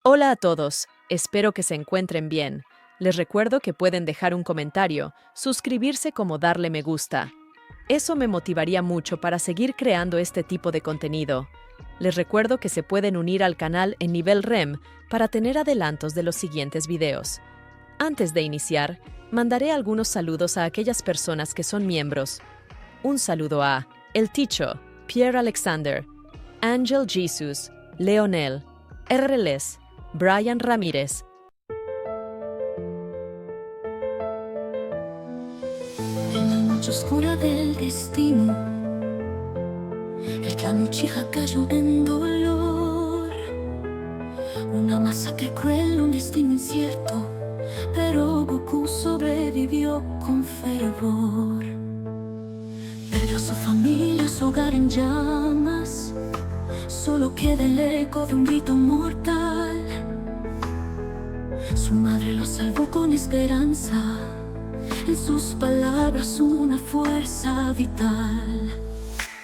Hola a todos, espero que se encuentren bien. Les recuerdo que pueden dejar un comentario, suscribirse como darle me gusta. Eso me motivaría mucho para seguir creando este tipo de contenido. Les recuerdo que se pueden unir al canal en nivel REM para tener adelantos de los siguientes videos. Antes de iniciar, mandaré algunos saludos a aquellas personas que son miembros. Un saludo a El Ticho, Pierre Alexander, Angel Jesus, Leonel, RLS, Brian Ramírez. En la noche oscura del destino, el clan Uchiha cayó en dolor. Una masacre cruel, un destino incierto, pero Goku sobrevivió con fervor. Perdió su familia, su hogar en llamas, solo queda el eco de un grito mortal. Su madre lo salvó con esperanza, en sus palabras una fuerza vital.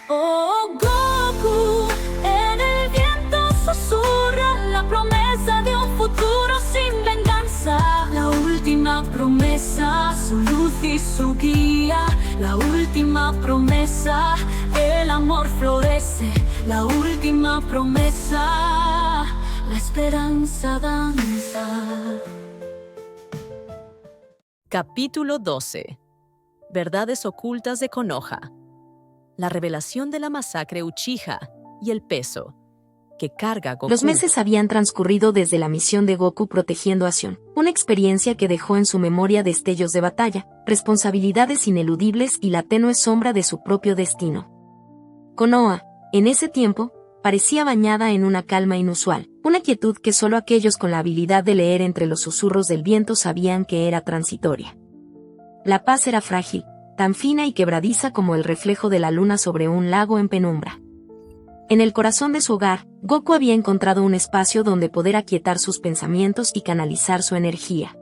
Oh Goku, en el viento susurra la promesa de un futuro sin venganza. La última promesa, su luz y su guía. La última promesa, el amor florece. La última promesa, la esperanza danza. Capítulo 12. Verdades ocultas de Konoha. La revelación de la masacre Uchiha y el peso que carga Goku. Los meses habían transcurrido desde la misión de Goku protegiendo a Sion, una experiencia que dejó en su memoria destellos de batalla, responsabilidades ineludibles y la tenue sombra de su propio destino. Konoha, en ese tiempo, parecía bañada en una calma inusual, una quietud que solo aquellos con la habilidad de leer entre los susurros del viento sabían que era transitoria. La paz era frágil, tan fina y quebradiza como el reflejo de la luna sobre un lago en penumbra. En el corazón de su hogar, Goku había encontrado un espacio donde poder aquietar sus pensamientos y canalizar su energía.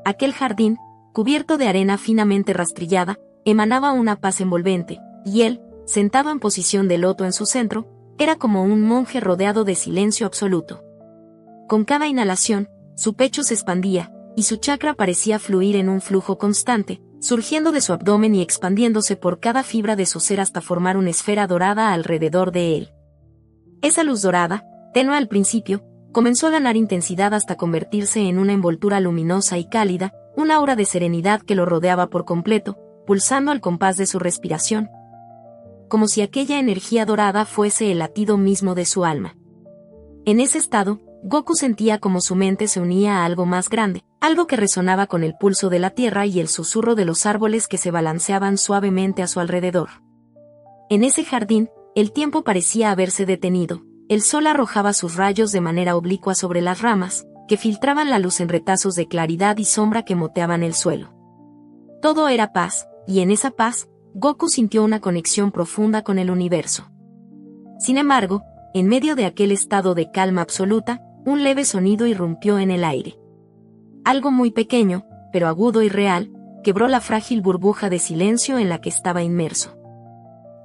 Aquel jardín, cubierto de arena finamente rastrillada, emanaba una paz envolvente, y él, sentado en posición de loto en su centro, era como un monje rodeado de silencio absoluto. Con cada inhalación, su pecho se expandía, y su chakra parecía fluir en un flujo constante, surgiendo de su abdomen y expandiéndose por cada fibra de su ser hasta formar una esfera dorada alrededor de él. Esa luz dorada, tenue al principio, comenzó a ganar intensidad hasta convertirse en una envoltura luminosa y cálida, una aura de serenidad que lo rodeaba por completo, pulsando al compás de su respiración, como si aquella energía dorada fuese el latido mismo de su alma. En ese estado, Goku sentía como su mente se unía a algo más grande, algo que resonaba con el pulso de la tierra y el susurro de los árboles que se balanceaban suavemente a su alrededor. En ese jardín, el tiempo parecía haberse detenido, el sol arrojaba sus rayos de manera oblicua sobre las ramas, que filtraban la luz en retazos de claridad y sombra que moteaban el suelo. Todo era paz, y en esa paz, Goku sintió una conexión profunda con el universo. Sin embargo, en medio de aquel estado de calma absoluta, un leve sonido irrumpió en el aire. Algo muy pequeño, pero agudo y real, quebró la frágil burbuja de silencio en la que estaba inmerso.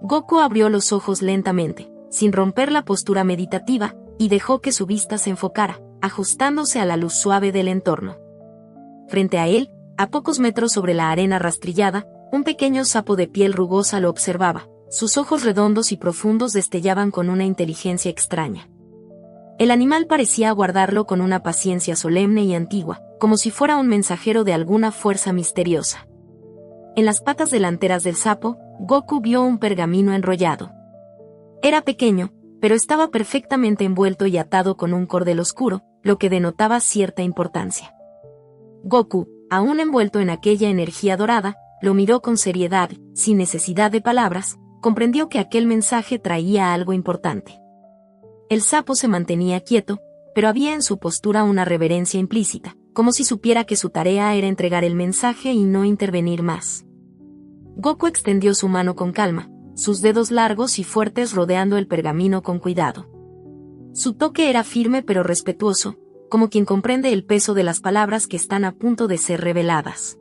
Goku abrió los ojos lentamente, sin romper la postura meditativa, y dejó que su vista se enfocara, ajustándose a la luz suave del entorno. Frente a él, a pocos metros sobre la arena rastrillada, un pequeño sapo de piel rugosa lo observaba. Sus ojos redondos y profundos destellaban con una inteligencia extraña. El animal parecía aguardarlo con una paciencia solemne y antigua, como si fuera un mensajero de alguna fuerza misteriosa. En las patas delanteras del sapo, Goku vio un pergamino enrollado. Era pequeño, pero estaba perfectamente envuelto y atado con un cordel oscuro, lo que denotaba cierta importancia. Goku, aún envuelto en aquella energía dorada, lo miró con seriedad, sin necesidad de palabras, comprendió que aquel mensaje traía algo importante. El sapo se mantenía quieto, pero había en su postura una reverencia implícita, como si supiera que su tarea era entregar el mensaje y no intervenir más. Goku extendió su mano con calma, sus dedos largos y fuertes rodeando el pergamino con cuidado. Su toque era firme pero respetuoso, como quien comprende el peso de las palabras que están a punto de ser reveladas.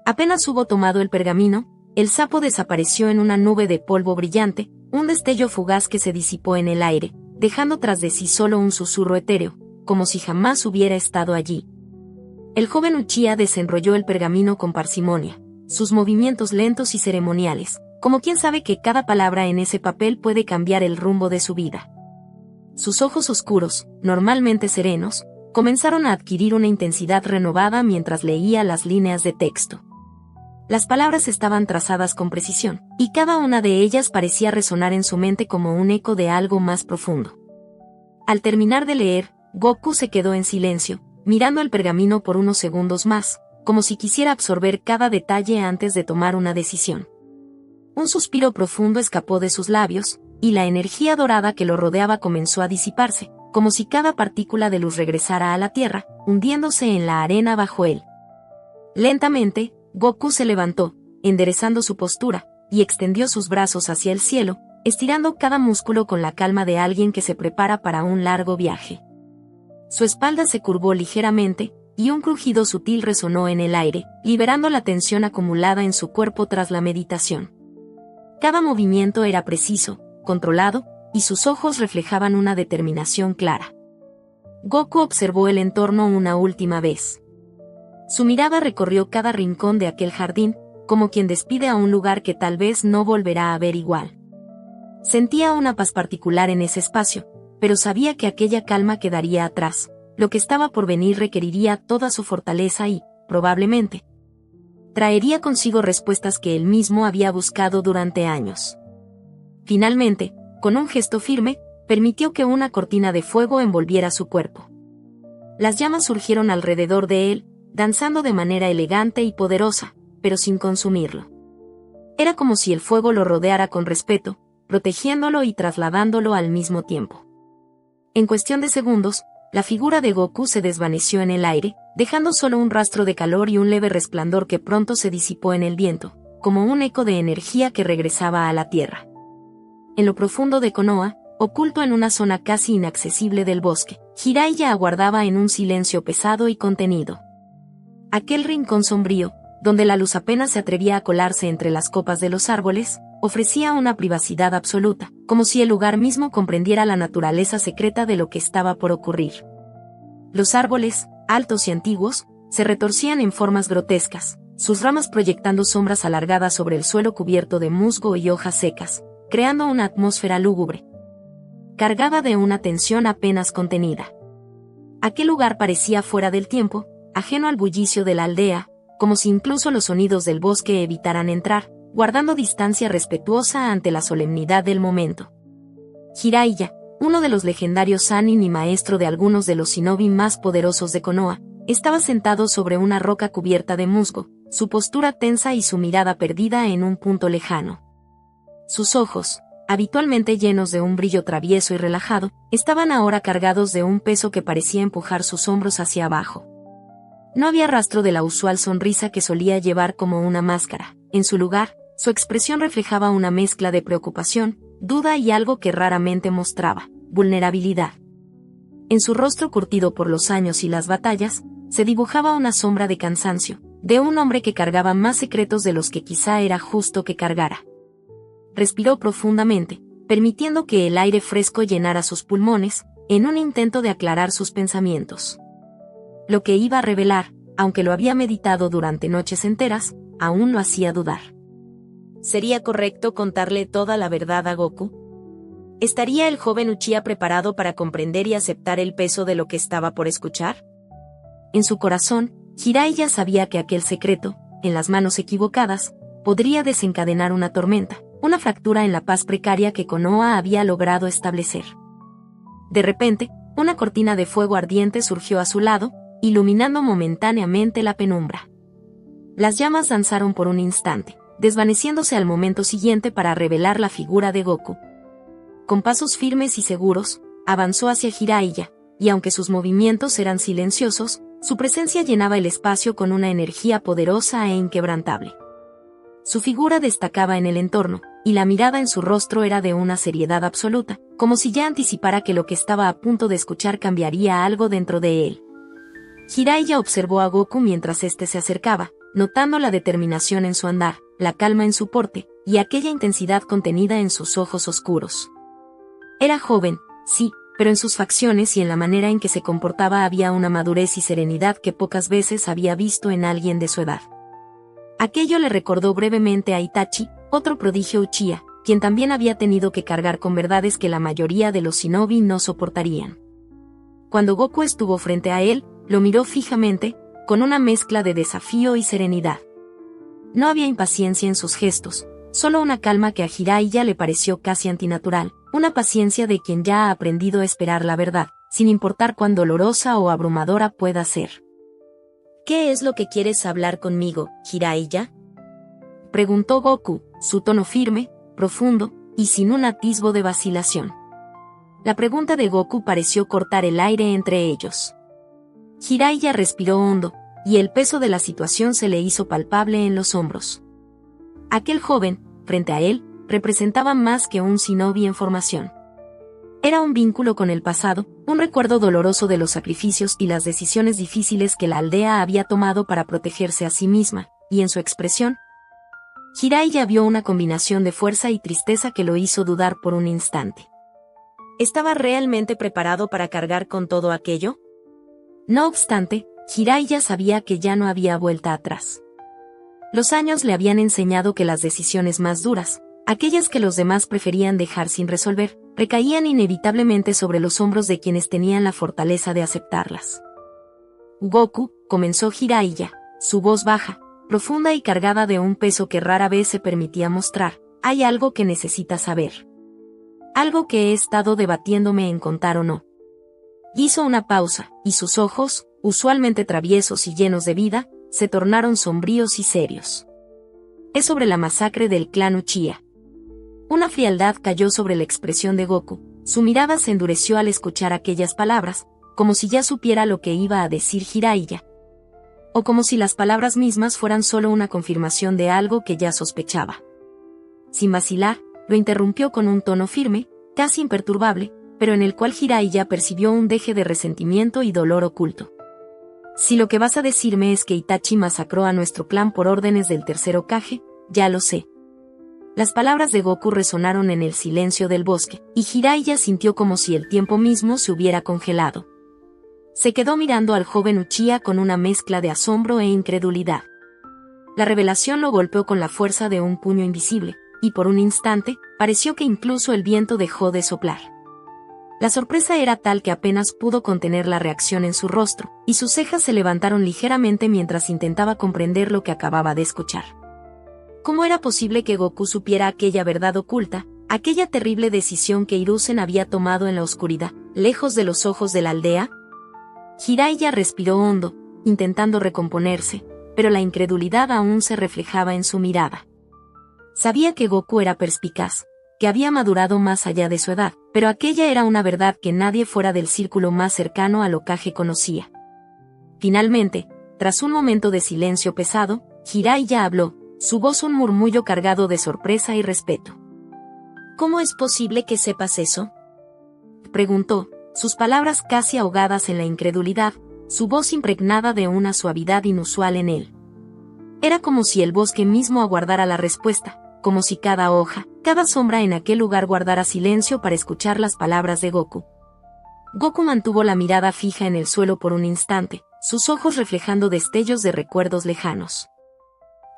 Apenas hubo tomado el pergamino, el sapo desapareció en una nube de polvo brillante, un destello fugaz que se disipó en el aire, dejando tras de sí solo un susurro etéreo, como si jamás hubiera estado allí. El joven Uchiha desenrolló el pergamino con parsimonia, sus movimientos lentos y ceremoniales, como quien sabe que cada palabra en ese papel puede cambiar el rumbo de su vida. Sus ojos oscuros, normalmente serenos, comenzaron a adquirir una intensidad renovada mientras leía las líneas de texto. Las palabras estaban trazadas con precisión, y cada una de ellas parecía resonar en su mente como un eco de algo más profundo. Al terminar de leer, Goku se quedó en silencio, mirando el pergamino por unos segundos más, como si quisiera absorber cada detalle antes de tomar una decisión. Un suspiro profundo escapó de sus labios, y la energía dorada que lo rodeaba comenzó a disiparse, como si cada partícula de luz regresara a la tierra, hundiéndose en la arena bajo él. Lentamente, Goku se levantó, enderezando su postura, y extendió sus brazos hacia el cielo, estirando cada músculo con la calma de alguien que se prepara para un largo viaje. Su espalda se curvó ligeramente, y un crujido sutil resonó en el aire, liberando la tensión acumulada en su cuerpo tras la meditación. Cada movimiento era preciso, controlado, y sus ojos reflejaban una determinación clara. Goku observó el entorno una última vez. Su mirada recorrió cada rincón de aquel jardín, como quien despide a un lugar que tal vez no volverá a ver igual. Sentía una paz particular en ese espacio, pero sabía que aquella calma quedaría atrás. Lo que estaba por venir requeriría toda su fortaleza y, probablemente, traería consigo respuestas que él mismo había buscado durante años. Finalmente, con un gesto firme, permitió que una cortina de fuego envolviera su cuerpo. Las llamas surgieron alrededor de él, danzando de manera elegante y poderosa, pero sin consumirlo. Era como si el fuego lo rodeara con respeto, protegiéndolo y trasladándolo al mismo tiempo. En cuestión de segundos, la figura de Goku se desvaneció en el aire, dejando solo un rastro de calor y un leve resplandor que pronto se disipó en el viento, como un eco de energía que regresaba a la tierra. En lo profundo de Konoha, oculto en una zona casi inaccesible del bosque, Jiraiya aguardaba en un silencio pesado y contenido. Aquel rincón sombrío, donde la luz apenas se atrevía a colarse entre las copas de los árboles, ofrecía una privacidad absoluta, como si el lugar mismo comprendiera la naturaleza secreta de lo que estaba por ocurrir. Los árboles, altos y antiguos, se retorcían en formas grotescas, sus ramas proyectando sombras alargadas sobre el suelo cubierto de musgo y hojas secas, creando una atmósfera lúgubre, cargada de una tensión apenas contenida. Aquel lugar parecía fuera del tiempo, ajeno al bullicio de la aldea, como si incluso los sonidos del bosque evitaran entrar, guardando distancia respetuosa ante la solemnidad del momento. Jiraiya, uno de los legendarios Sannin y maestro de algunos de los shinobi más poderosos de Konoha, estaba sentado sobre una roca cubierta de musgo, su postura tensa y su mirada perdida en un punto lejano. Sus ojos, habitualmente llenos de un brillo travieso y relajado, estaban ahora cargados de un peso que parecía empujar sus hombros hacia abajo. No había rastro de la usual sonrisa que solía llevar como una máscara. En su lugar, su expresión reflejaba una mezcla de preocupación, duda y algo que raramente mostraba, vulnerabilidad. En su rostro curtido por los años y las batallas, se dibujaba una sombra de cansancio, de un hombre que cargaba más secretos de los que quizá era justo que cargara. Respiró profundamente, permitiendo que el aire fresco llenara sus pulmones, en un intento de aclarar sus pensamientos. Lo que iba a revelar, aunque lo había meditado durante noches enteras, aún lo hacía dudar. ¿Sería correcto contarle toda la verdad a Goku? ¿Estaría el joven Uchiha preparado para comprender y aceptar el peso de lo que estaba por escuchar? En su corazón, Jiraiya sabía que aquel secreto, en las manos equivocadas, podría desencadenar una tormenta, una fractura en la paz precaria que Konoha había logrado establecer. De repente, una cortina de fuego ardiente surgió a su lado, iluminando momentáneamente la penumbra. Las llamas danzaron por un instante, desvaneciéndose al momento siguiente para revelar la figura de Goku. Con pasos firmes y seguros, avanzó hacia Jiraiya, y aunque sus movimientos eran silenciosos, su presencia llenaba el espacio con una energía poderosa e inquebrantable. Su figura destacaba en el entorno, y la mirada en su rostro era de una seriedad absoluta, como si ya anticipara que lo que estaba a punto de escuchar cambiaría algo dentro de él. Jiraiya observó a Goku mientras éste se acercaba, notando la determinación en su andar, la calma en su porte, y aquella intensidad contenida en sus ojos oscuros. Era joven, sí, pero en sus facciones y en la manera en que se comportaba había una madurez y serenidad que pocas veces había visto en alguien de su edad. Aquello le recordó brevemente a Itachi, otro prodigio Uchiha, quien también había tenido que cargar con verdades que la mayoría de los shinobi no soportarían. Cuando Goku estuvo frente a él, lo miró fijamente, con una mezcla de desafío y serenidad. No había impaciencia en sus gestos, solo una calma que a Jiraiya le pareció casi antinatural, una paciencia de quien ya ha aprendido a esperar la verdad, sin importar cuán dolorosa o abrumadora pueda ser. ¿Qué es lo que quieres hablar conmigo, Jiraiya?, preguntó Goku, su tono firme, profundo, y sin un atisbo de vacilación. La pregunta de Goku pareció cortar el aire entre ellos. Jiraiya respiró hondo, y el peso de la situación se le hizo palpable en los hombros. Aquel joven, frente a él, representaba más que un shinobi en formación. Era un vínculo con el pasado, un recuerdo doloroso de los sacrificios y las decisiones difíciles que la aldea había tomado para protegerse a sí misma, y en su expresión, Jiraiya vio una combinación de fuerza y tristeza que lo hizo dudar por un instante. ¿Estaba realmente preparado para cargar con todo aquello? No obstante, Jiraiya sabía que ya no había vuelta atrás. Los años le habían enseñado que las decisiones más duras, aquellas que los demás preferían dejar sin resolver, recaían inevitablemente sobre los hombros de quienes tenían la fortaleza de aceptarlas. Goku, comenzó Jiraiya, su voz baja, profunda y cargada de un peso que rara vez se permitía mostrar, hay algo que necesitas saber. Algo que he estado debatiéndome en contar o no. Hizo una pausa, y sus ojos, usualmente traviesos y llenos de vida, se tornaron sombríos y serios. Es sobre la masacre del clan Uchiha. Una frialdad cayó sobre la expresión de Goku, su mirada se endureció al escuchar aquellas palabras, como si ya supiera lo que iba a decir Jiraiya. O como si las palabras mismas fueran solo una confirmación de algo que ya sospechaba. Sin vacilar, lo interrumpió con un tono firme, casi imperturbable, pero en el cual Jiraiya percibió un deje de resentimiento y dolor oculto. Si lo que vas a decirme es que Itachi masacró a nuestro clan por órdenes del tercer Hokage, ya lo sé. Las palabras de Goku resonaron en el silencio del bosque, y Jiraiya sintió como si el tiempo mismo se hubiera congelado. Se quedó mirando al joven Uchiha con una mezcla de asombro e incredulidad. La revelación lo golpeó con la fuerza de un puño invisible, y por un instante, pareció que incluso el viento dejó de soplar. La sorpresa era tal que apenas pudo contener la reacción en su rostro, y sus cejas se levantaron ligeramente mientras intentaba comprender lo que acababa de escuchar. ¿Cómo era posible que Goku supiera aquella verdad oculta, aquella terrible decisión que Hiruzen había tomado en la oscuridad, lejos de los ojos de la aldea? Jiraiya respiró hondo, intentando recomponerse, pero la incredulidad aún se reflejaba en su mirada. Sabía que Goku era perspicaz, que había madurado más allá de su edad, pero aquella era una verdad que nadie fuera del círculo más cercano al Hokage conocía. Finalmente, tras un momento de silencio pesado, Jiraiya habló, su voz un murmullo cargado de sorpresa y respeto. ¿Cómo es posible que sepas eso?, preguntó, sus palabras casi ahogadas en la incredulidad, su voz impregnada de una suavidad inusual en él. Era como si el bosque mismo aguardara la respuesta, como si cada hoja, cada sombra en aquel lugar guardara silencio para escuchar las palabras de Goku. Goku mantuvo la mirada fija en el suelo por un instante, sus ojos reflejando destellos de recuerdos lejanos.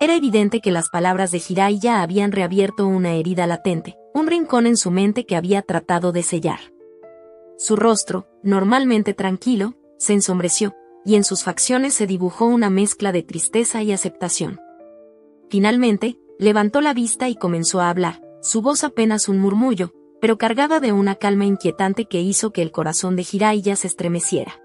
Era evidente que las palabras de Jiraiya habían reabierto una herida latente, un rincón en su mente que había tratado de sellar. Su rostro, normalmente tranquilo, se ensombreció, y en sus facciones se dibujó una mezcla de tristeza y aceptación. Finalmente, levantó la vista y comenzó a hablar, su voz apenas un murmullo, pero cargada de una calma inquietante que hizo que el corazón de Jiraiya se estremeciera.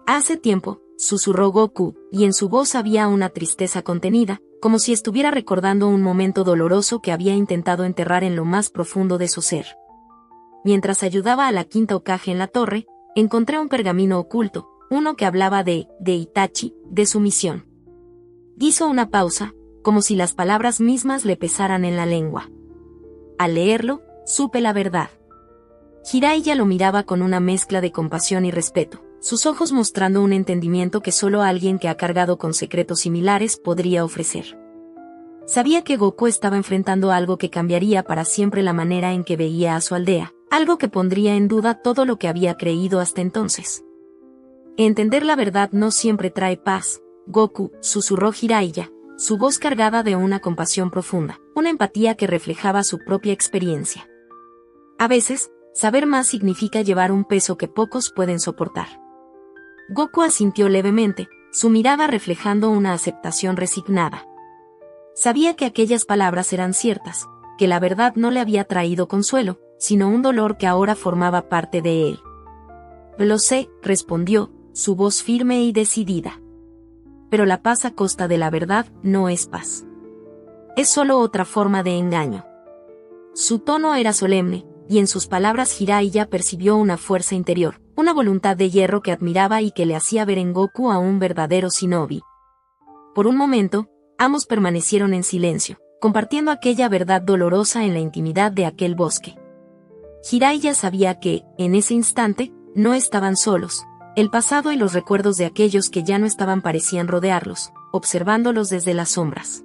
Hace tiempo, susurró Goku, y en su voz había una tristeza contenida, como si estuviera recordando un momento doloroso que había intentado enterrar en lo más profundo de su ser. Mientras ayudaba a la quinta Hokage en la torre, encontré un pergamino oculto, uno que hablaba de Itachi, de su misión. Hizo una pausa, como si las palabras mismas le pesaran en la lengua. Al leerlo, supe la verdad. Jiraiya lo miraba con una mezcla de compasión y respeto, sus ojos mostrando un entendimiento que solo alguien que ha cargado con secretos similares podría ofrecer. Sabía que Goku estaba enfrentando algo que cambiaría para siempre la manera en que veía a su aldea, algo que pondría en duda todo lo que había creído hasta entonces. Entender la verdad no siempre trae paz, Goku, susurró Jiraiya, su voz cargada de una compasión profunda, una empatía que reflejaba su propia experiencia. A veces, saber más significa llevar un peso que pocos pueden soportar. Goku asintió levemente, su mirada reflejando una aceptación resignada. Sabía que aquellas palabras eran ciertas, que la verdad no le había traído consuelo, sino un dolor que ahora formaba parte de él. Lo sé, respondió, su voz firme y decidida. Pero la paz a costa de la verdad no es paz. Es solo otra forma de engaño. Su tono era solemne, y en sus palabras Jiraiya percibió una fuerza interior, una voluntad de hierro que admiraba y que le hacía ver en Goku a un verdadero shinobi. Por un momento, ambos permanecieron en silencio, compartiendo aquella verdad dolorosa en la intimidad de aquel bosque. Jiraiya sabía que, en ese instante, no estaban solos. El pasado y los recuerdos de aquellos que ya no estaban parecían rodearlos, observándolos desde las sombras.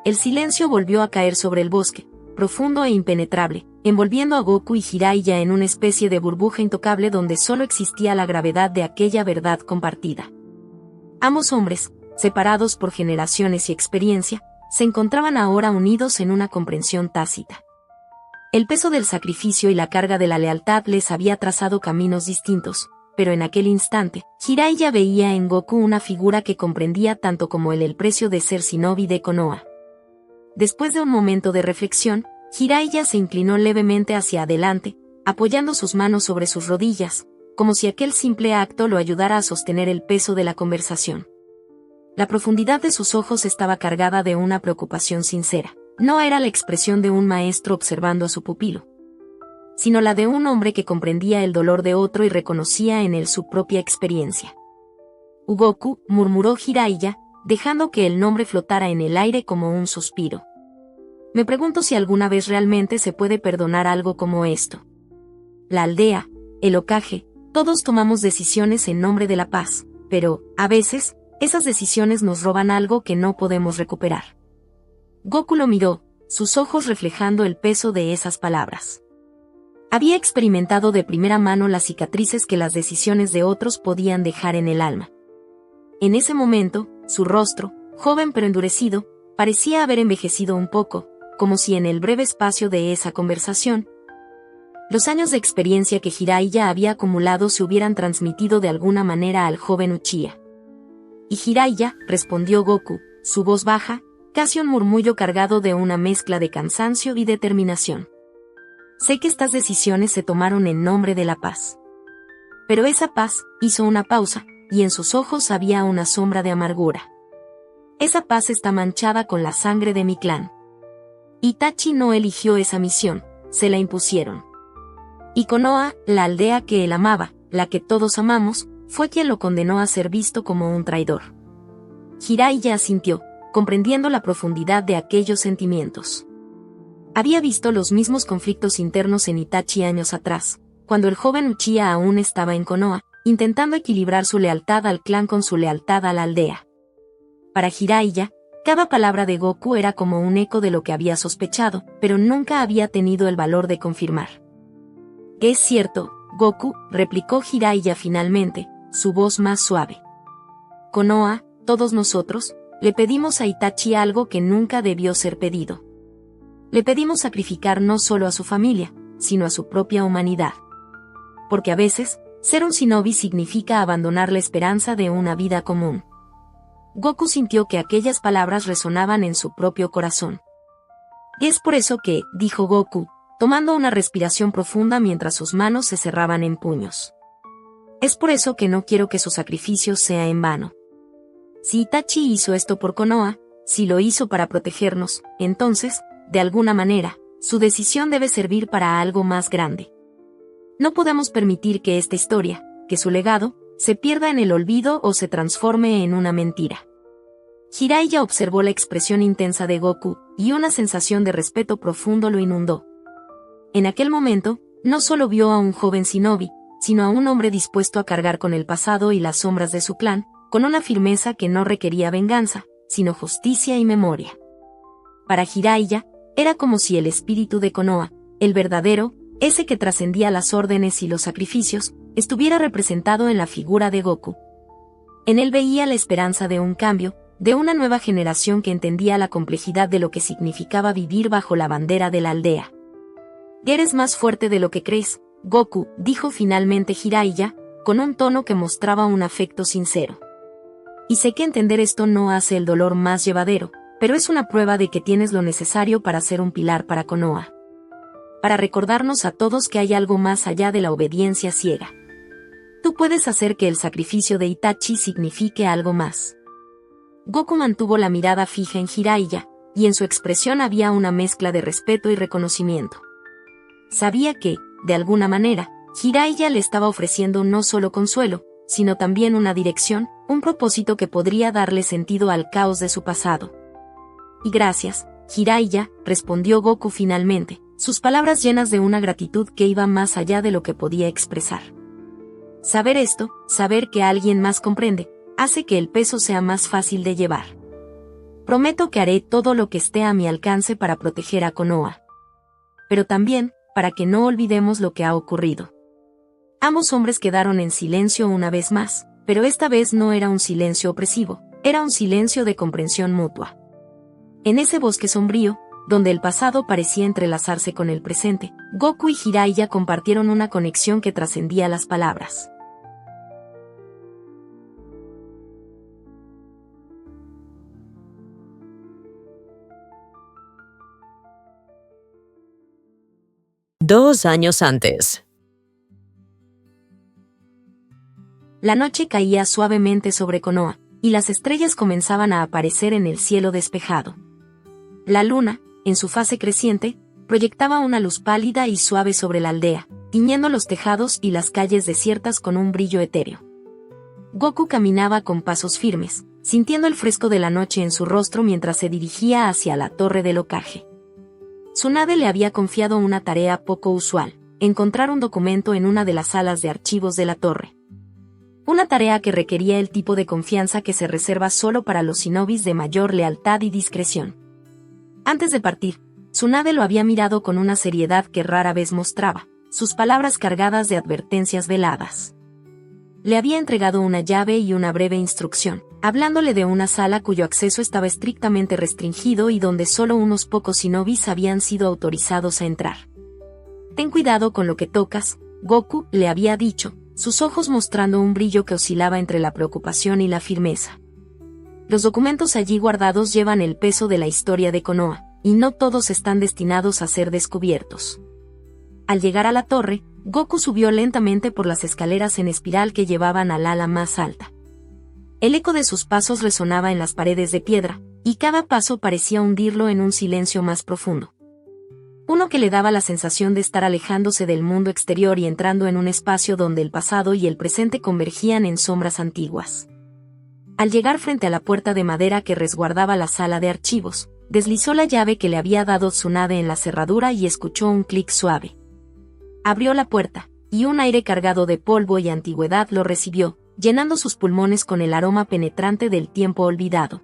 El silencio volvió a caer sobre el bosque, profundo e impenetrable, envolviendo a Goku y Jiraiya en una especie de burbuja intocable donde solo existía la gravedad de aquella verdad compartida. Ambos hombres, separados por generaciones y experiencia, se encontraban ahora unidos en una comprensión tácita. El peso del sacrificio y la carga de la lealtad les había trazado caminos distintos, pero en aquel instante, Jiraiya veía en Goku una figura que comprendía tanto como él el precio de ser shinobi de Konoha. Después de un momento de reflexión, Jiraiya se inclinó levemente hacia adelante, apoyando sus manos sobre sus rodillas, como si aquel simple acto lo ayudara a sostener el peso de la conversación. La profundidad de sus ojos estaba cargada de una preocupación sincera. No era la expresión de un maestro observando a su pupilo, sino la de un hombre que comprendía el dolor de otro y reconocía en él su propia experiencia. Goku, murmuró Jiraiya, dejando que el nombre flotara en el aire como un suspiro. Me pregunto si alguna vez realmente se puede perdonar algo como esto. La aldea, el Hokage, todos tomamos decisiones en nombre de la paz, pero, a veces, esas decisiones nos roban algo que no podemos recuperar. Goku lo miró, sus ojos reflejando el peso de esas palabras. Había experimentado de primera mano las cicatrices que las decisiones de otros podían dejar en el alma. En ese momento, su rostro, joven pero endurecido, parecía haber envejecido un poco, como si en el breve espacio de esa conversación, los años de experiencia que Jiraiya había acumulado se hubieran transmitido de alguna manera al joven Uchiha. Y Jiraiya, respondió Goku, su voz baja, casi un murmullo cargado de una mezcla de cansancio y determinación. Sé que estas decisiones se tomaron en nombre de la paz. Pero esa paz, hizo una pausa, y en sus ojos había una sombra de amargura. Esa paz está manchada con la sangre de mi clan. Itachi no eligió esa misión, se la impusieron. Y Konoha, la aldea que él amaba, la que todos amamos, fue quien lo condenó a ser visto como un traidor. Jiraiya asintió, comprendiendo la profundidad de aquellos sentimientos. Había visto los mismos conflictos internos en Itachi años atrás, cuando el joven Uchiha aún estaba en Konoha, intentando equilibrar su lealtad al clan con su lealtad a la aldea. Para Jiraiya, cada palabra de Goku era como un eco de lo que había sospechado, pero nunca había tenido el valor de confirmar. Es cierto, Goku, replicó Jiraiya finalmente, su voz más suave. Konoha, todos nosotros, le pedimos a Itachi algo que nunca debió ser pedido. Le pedimos sacrificar no solo a su familia, sino a su propia humanidad. Porque a veces, ser un shinobi significa abandonar la esperanza de una vida común. Goku sintió que aquellas palabras resonaban en su propio corazón. Es por eso que, dijo Goku, tomando una respiración profunda mientras sus manos se cerraban en puños. Es por eso que no quiero que su sacrificio sea en vano. Si Itachi hizo esto por Konoha, si lo hizo para protegernos, entonces, de alguna manera, su decisión debe servir para algo más grande. No podemos permitir que esta historia, que su legado, se pierda en el olvido o se transforme en una mentira. Jiraiya observó la expresión intensa de Goku, y una sensación de respeto profundo lo inundó. En aquel momento, no solo vio a un joven shinobi, sino a un hombre dispuesto a cargar con el pasado y las sombras de su clan, con una firmeza que no requería venganza, sino justicia y memoria. Para Jiraiya, era como si el espíritu de Konoha, el verdadero, ese que trascendía las órdenes y los sacrificios, estuviera representado en la figura de Goku. En él veía la esperanza de un cambio, de una nueva generación que entendía la complejidad de lo que significaba vivir bajo la bandera de la aldea. «Eres más fuerte de lo que crees, Goku», dijo finalmente Jiraiya, con un tono que mostraba un afecto sincero. «Y sé que entender esto no hace el dolor más llevadero, pero es una prueba de que tienes lo necesario para ser un pilar para Konoha. Para recordarnos a todos que hay algo más allá de la obediencia ciega. Tú puedes hacer que el sacrificio de Itachi signifique algo más». Goku mantuvo la mirada fija en Jiraiya, y en su expresión había una mezcla de respeto y reconocimiento. Sabía que, de alguna manera, Jiraiya le estaba ofreciendo no solo consuelo, sino también una dirección, un propósito que podría darle sentido al caos de su pasado. «Y gracias, Jiraiya», respondió Goku finalmente, sus palabras llenas de una gratitud que iba más allá de lo que podía expresar. Saber esto, saber que alguien más comprende, hace que el peso sea más fácil de llevar. Prometo que haré todo lo que esté a mi alcance para proteger a Konoha. Pero también, para que no olvidemos lo que ha ocurrido. Ambos hombres quedaron en silencio una vez más, pero esta vez no era un silencio opresivo, era un silencio de comprensión mutua. En ese bosque sombrío, donde el pasado parecía entrelazarse con el presente, Goku y Jiraiya compartieron una conexión que trascendía las palabras. Dos años antes. La noche caía suavemente sobre Konoha, y las estrellas comenzaban a aparecer en el cielo despejado. La luna, en su fase creciente, proyectaba una luz pálida y suave sobre la aldea, tiñendo los tejados y las calles desiertas con un brillo etéreo. Goku caminaba con pasos firmes, sintiendo el fresco de la noche en su rostro mientras se dirigía hacia la torre del Hokage. Tsunade le había confiado una tarea poco usual, encontrar un documento en una de las salas de archivos de la torre. Una tarea que requería el tipo de confianza que se reserva solo para los shinobis de mayor lealtad y discreción. Antes de partir, Tsunade lo había mirado con una seriedad que rara vez mostraba, sus palabras cargadas de advertencias veladas. Le había entregado una llave y una breve instrucción, hablándole de una sala cuyo acceso estaba estrictamente restringido y donde solo unos pocos shinobis habían sido autorizados a entrar. «Ten cuidado con lo que tocas», Goku le había dicho, sus ojos mostrando un brillo que oscilaba entre la preocupación y la firmeza. Los documentos allí guardados llevan el peso de la historia de Konoha, y no todos están destinados a ser descubiertos. Al llegar a la torre, Goku subió lentamente por las escaleras en espiral que llevaban al ala más alta. El eco de sus pasos resonaba en las paredes de piedra, y cada paso parecía hundirlo en un silencio más profundo. Uno que le daba la sensación de estar alejándose del mundo exterior y entrando en un espacio donde el pasado y el presente convergían en sombras antiguas. Al llegar frente a la puerta de madera que resguardaba la sala de archivos, deslizó la llave que le había dado Tsunade en la cerradura y escuchó un clic suave. Abrió la puerta, y un aire cargado de polvo y antigüedad lo recibió, llenando sus pulmones con el aroma penetrante del tiempo olvidado.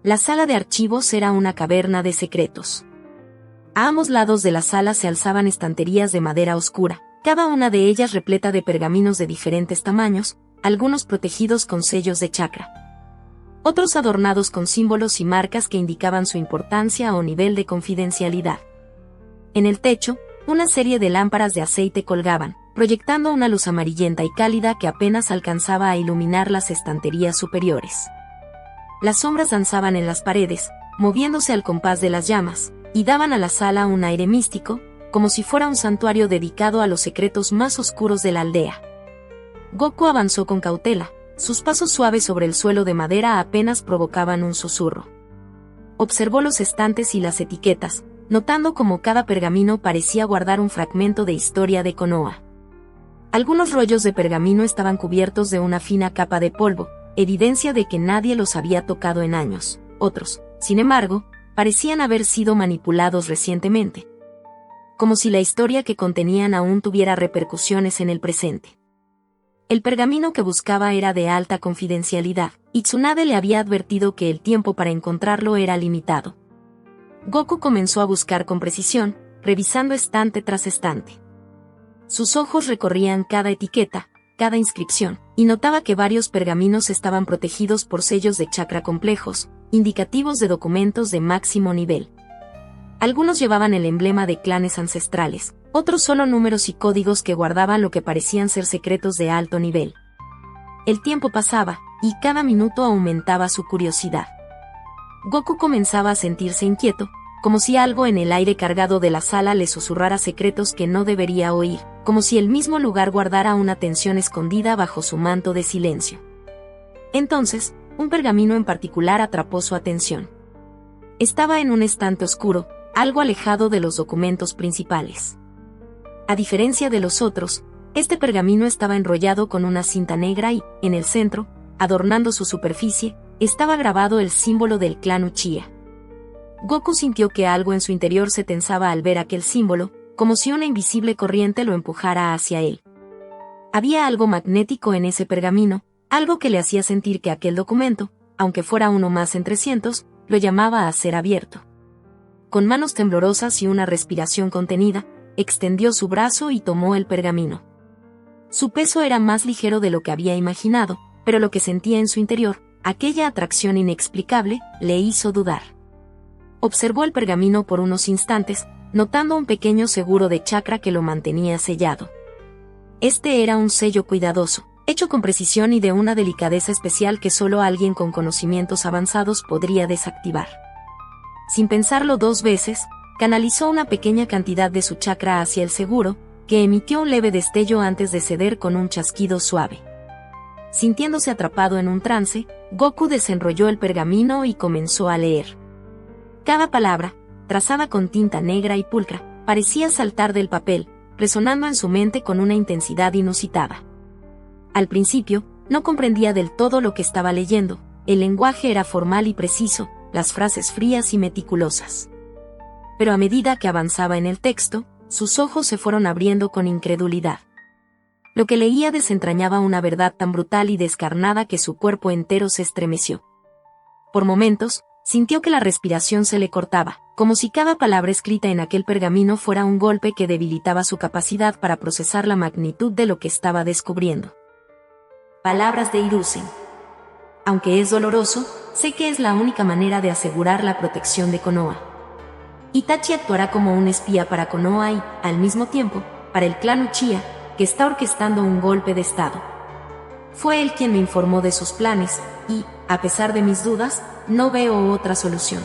La sala de archivos era una caverna de secretos. A ambos lados de la sala se alzaban estanterías de madera oscura, cada una de ellas repleta de pergaminos de diferentes tamaños, algunos protegidos con sellos de chakra. Otros adornados con símbolos y marcas que indicaban su importancia o nivel de confidencialidad. En el techo, una serie de lámparas de aceite colgaban, proyectando una luz amarillenta y cálida que apenas alcanzaba a iluminar las estanterías superiores. Las sombras danzaban en las paredes, moviéndose al compás de las llamas, y daban a la sala un aire místico, como si fuera un santuario dedicado a los secretos más oscuros de la aldea. Goku avanzó con cautela, sus pasos suaves sobre el suelo de madera apenas provocaban un susurro. Observó los estantes y las etiquetas, notando cómo cada pergamino parecía guardar un fragmento de historia de Konoha. Algunos rollos de pergamino estaban cubiertos de una fina capa de polvo, evidencia de que nadie los había tocado en años. Otros, sin embargo, parecían haber sido manipulados recientemente. Como si la historia que contenían aún tuviera repercusiones en el presente. El pergamino que buscaba era de alta confidencialidad, y Tsunade le había advertido que el tiempo para encontrarlo era limitado. Goku comenzó a buscar con precisión, revisando estante tras estante. Sus ojos recorrían cada etiqueta, cada inscripción, y notaba que varios pergaminos estaban protegidos por sellos de chakra complejos, indicativos de documentos de máximo nivel. Algunos llevaban el emblema de clanes ancestrales, otros solo números y códigos que guardaban lo que parecían ser secretos de alto nivel. El tiempo pasaba, y cada minuto aumentaba su curiosidad. Goku comenzaba a sentirse inquieto, como si algo en el aire cargado de la sala le susurrara secretos que no debería oír, como si el mismo lugar guardara una tensión escondida bajo su manto de silencio. Entonces, un pergamino en particular atrapó su atención. Estaba en un estante oscuro, algo alejado de los documentos principales. A diferencia de los otros, este pergamino estaba enrollado con una cinta negra y, en el centro, adornando su superficie, estaba grabado el símbolo del clan Uchiha. Goku sintió que algo en su interior se tensaba al ver aquel símbolo, como si una invisible corriente lo empujara hacia él. Había algo magnético en ese pergamino, algo que le hacía sentir que aquel documento, aunque fuera uno más entre cientos, lo llamaba a ser abierto. Con manos temblorosas y una respiración contenida, extendió su brazo y tomó el pergamino. Su peso era más ligero de lo que había imaginado, pero lo que sentía en su interior, aquella atracción inexplicable, le hizo dudar. Observó el pergamino por unos instantes, notando un pequeño seguro de chakra que lo mantenía sellado. Este era un sello cuidadoso, hecho con precisión y de una delicadeza especial que solo alguien con conocimientos avanzados podría desactivar. Sin pensarlo dos veces, canalizó una pequeña cantidad de su chakra hacia el seguro, que emitió un leve destello antes de ceder con un chasquido suave. Sintiéndose atrapado en un trance, Goku desenrolló el pergamino y comenzó a leer. Cada palabra, trazada con tinta negra y pulcra, parecía saltar del papel, resonando en su mente con una intensidad inusitada. Al principio, no comprendía del todo lo que estaba leyendo, el lenguaje era formal y preciso, las frases frías y meticulosas. Pero a medida que avanzaba en el texto, sus ojos se fueron abriendo con incredulidad. Lo que leía desentrañaba una verdad tan brutal y descarnada que su cuerpo entero se estremeció. Por momentos, sintió que la respiración se le cortaba, como si cada palabra escrita en aquel pergamino fuera un golpe que debilitaba su capacidad para procesar la magnitud de lo que estaba descubriendo. Palabras de Hiruzen. Aunque es doloroso, sé que es la única manera de asegurar la protección de Konoha. Itachi actuará como un espía para Konoha y, al mismo tiempo, para el clan Uchiha, que está orquestando un golpe de estado. Fue él quien me informó de sus planes, y, a pesar de mis dudas, no veo otra solución.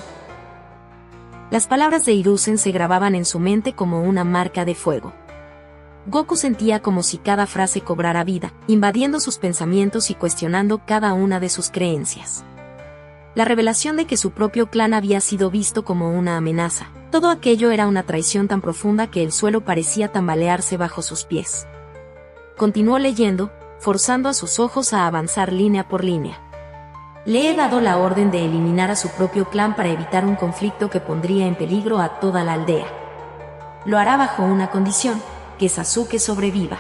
Las palabras de Hiruzen se grababan en su mente como una marca de fuego. Goku sentía como si cada frase cobrara vida, invadiendo sus pensamientos y cuestionando cada una de sus creencias. La revelación de que su propio clan había sido visto como una amenaza, todo aquello era una traición tan profunda que el suelo parecía tambalearse bajo sus pies. Continuó leyendo, forzando a sus ojos a avanzar línea por línea. Le he dado la orden de eliminar a su propio clan para evitar un conflicto que pondría en peligro a toda la aldea. Lo hará bajo una condición, que Sasuke sobreviva.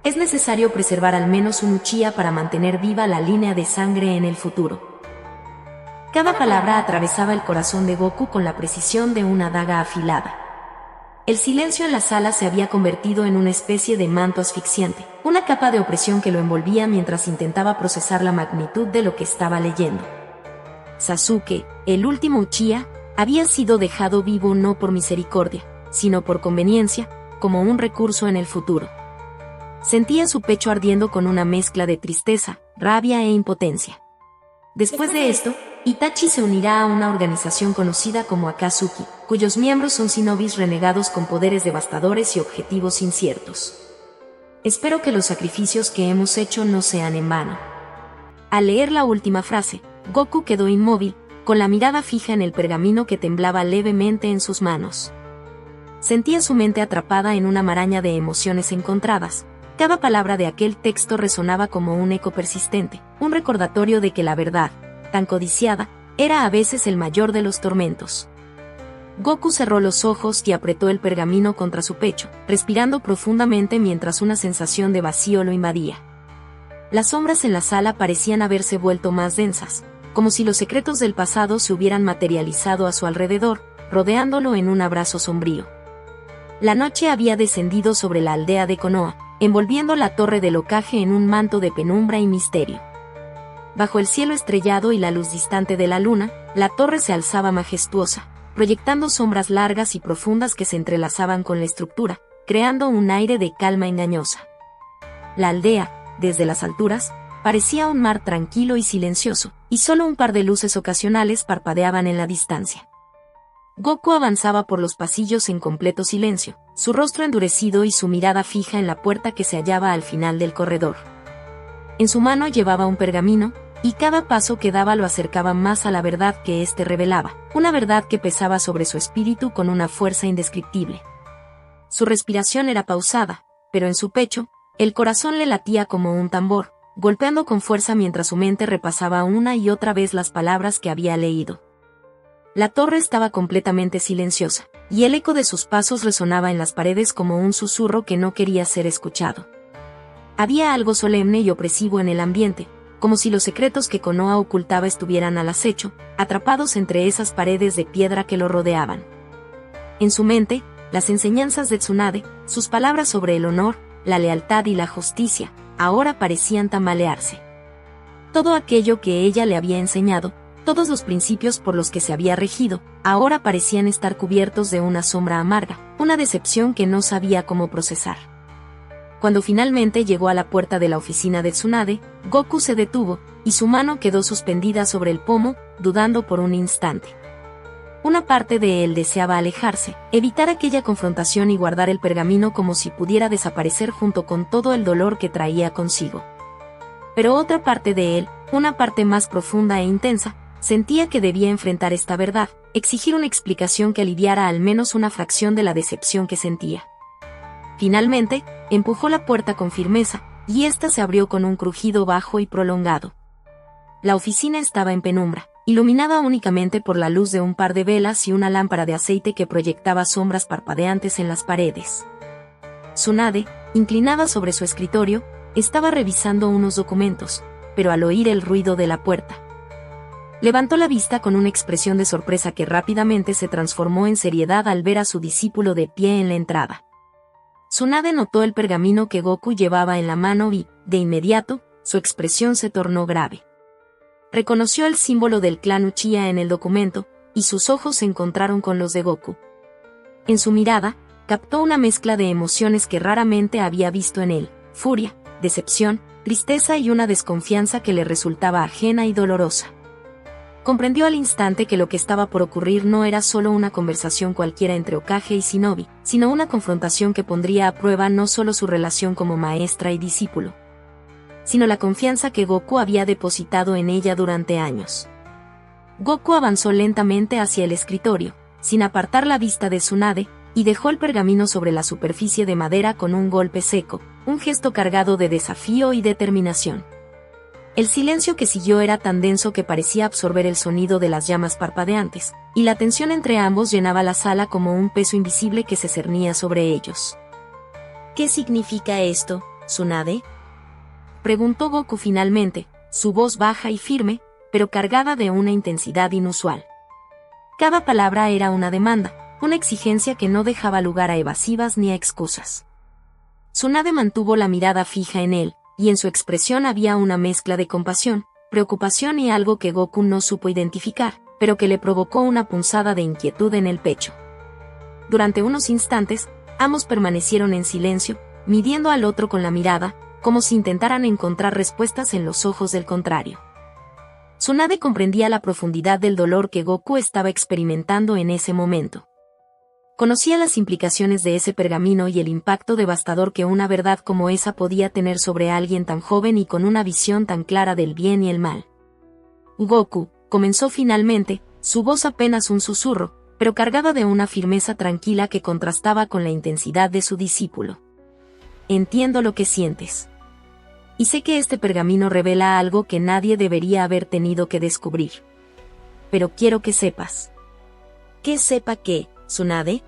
Es necesario preservar al menos un Uchiha para mantener viva la línea de sangre en el futuro. Cada palabra atravesaba el corazón de Goku con la precisión de una daga afilada. El silencio en la sala se había convertido en una especie de manto asfixiante, una capa de opresión que lo envolvía mientras intentaba procesar la magnitud de lo que estaba leyendo. Sasuke, el último Uchiha, había sido dejado vivo no por misericordia, sino por conveniencia, como un recurso en el futuro. Sentía su pecho ardiendo con una mezcla de tristeza, rabia e impotencia. Después de esto, Itachi se unirá a una organización conocida como Akatsuki, cuyos miembros son shinobis renegados con poderes devastadores y objetivos inciertos. Espero que los sacrificios que hemos hecho no sean en vano. Al leer la última frase, Goku quedó inmóvil, con la mirada fija en el pergamino que temblaba levemente en sus manos. Sentía su mente atrapada en una maraña de emociones encontradas. Cada palabra de aquel texto resonaba como un eco persistente, un recordatorio de que la verdad, tan codiciada, era a veces el mayor de los tormentos. Goku cerró los ojos y apretó el pergamino contra su pecho, respirando profundamente mientras una sensación de vacío lo invadía. Las sombras en la sala parecían haberse vuelto más densas, como si los secretos del pasado se hubieran materializado a su alrededor, rodeándolo en un abrazo sombrío. La noche había descendido sobre la aldea de Konoha, envolviendo la torre del Hokage en un manto de penumbra y misterio. Bajo el cielo estrellado y la luz distante de la luna, la torre se alzaba majestuosa, proyectando sombras largas y profundas que se entrelazaban con la estructura, creando un aire de calma engañosa. La aldea, desde las alturas, parecía un mar tranquilo y silencioso, y solo un par de luces ocasionales parpadeaban en la distancia. Goku avanzaba por los pasillos en completo silencio, su rostro endurecido y su mirada fija en la puerta que se hallaba al final del corredor. En su mano llevaba un pergamino, y cada paso que daba lo acercaba más a la verdad que éste revelaba, una verdad que pesaba sobre su espíritu con una fuerza indescriptible. Su respiración era pausada, pero en su pecho, el corazón le latía como un tambor, golpeando con fuerza mientras su mente repasaba una y otra vez las palabras que había leído. La torre estaba completamente silenciosa, y el eco de sus pasos resonaba en las paredes como un susurro que no quería ser escuchado. Había algo solemne y opresivo en el ambiente, como si los secretos que Konoha ocultaba estuvieran al acecho, atrapados entre esas paredes de piedra que lo rodeaban. En su mente, las enseñanzas de Tsunade, sus palabras sobre el honor, la lealtad y la justicia, ahora parecían tambalearse. Todo aquello que ella le había enseñado, todos los principios por los que se había regido, ahora parecían estar cubiertos de una sombra amarga, una decepción que no sabía cómo procesar. Cuando finalmente llegó a la puerta de la oficina de Tsunade, Goku se detuvo, y su mano quedó suspendida sobre el pomo, dudando por un instante. Una parte de él deseaba alejarse, evitar aquella confrontación y guardar el pergamino como si pudiera desaparecer junto con todo el dolor que traía consigo. Pero otra parte de él, una parte más profunda e intensa, sentía que debía enfrentar esta verdad, exigir una explicación que aliviara al menos una fracción de la decepción que sentía. Finalmente, empujó la puerta con firmeza, y ésta se abrió con un crujido bajo y prolongado. La oficina estaba en penumbra, iluminada únicamente por la luz de un par de velas y una lámpara de aceite que proyectaba sombras parpadeantes en las paredes. Tsunade, inclinada sobre su escritorio, estaba revisando unos documentos, pero al oír el ruido de la puerta, levantó la vista con una expresión de sorpresa que rápidamente se transformó en seriedad al ver a su discípulo de pie en la entrada. Tsunade notó el pergamino que Goku llevaba en la mano y, de inmediato, su expresión se tornó grave. Reconoció el símbolo del clan Uchiha en el documento, y sus ojos se encontraron con los de Goku. En su mirada, captó una mezcla de emociones que raramente había visto en él: furia, decepción, tristeza y una desconfianza que le resultaba ajena y dolorosa. Comprendió al instante que lo que estaba por ocurrir no era solo una conversación cualquiera entre Hokage y Shinobi, sino una confrontación que pondría a prueba no solo su relación como maestra y discípulo, sino la confianza que Goku había depositado en ella durante años. Goku avanzó lentamente hacia el escritorio, sin apartar la vista de Tsunade, y dejó el pergamino sobre la superficie de madera con un golpe seco, un gesto cargado de desafío y determinación. El silencio que siguió era tan denso que parecía absorber el sonido de las llamas parpadeantes, y la tensión entre ambos llenaba la sala como un peso invisible que se cernía sobre ellos. ¿Qué significa esto, Tsunade?, preguntó Goku finalmente, su voz baja y firme, pero cargada de una intensidad inusual. Cada palabra era una demanda, una exigencia que no dejaba lugar a evasivas ni a excusas. Tsunade mantuvo la mirada fija en él, y en su expresión había una mezcla de compasión, preocupación y algo que Goku no supo identificar, pero que le provocó una punzada de inquietud en el pecho. Durante unos instantes, ambos permanecieron en silencio, midiendo al otro con la mirada, como si intentaran encontrar respuestas en los ojos del contrario. Tsunade comprendía la profundidad del dolor que Goku estaba experimentando en ese momento. Conocía las implicaciones de ese pergamino y el impacto devastador que una verdad como esa podía tener sobre alguien tan joven y con una visión tan clara del bien y el mal. Goku, comenzó finalmente, su voz apenas un susurro, pero cargada de una firmeza tranquila que contrastaba con la intensidad de su discípulo. Entiendo lo que sientes. Y sé que este pergamino revela algo que nadie debería haber tenido que descubrir. Pero quiero que sepas. ¿Qué sepa qué, Tsunade?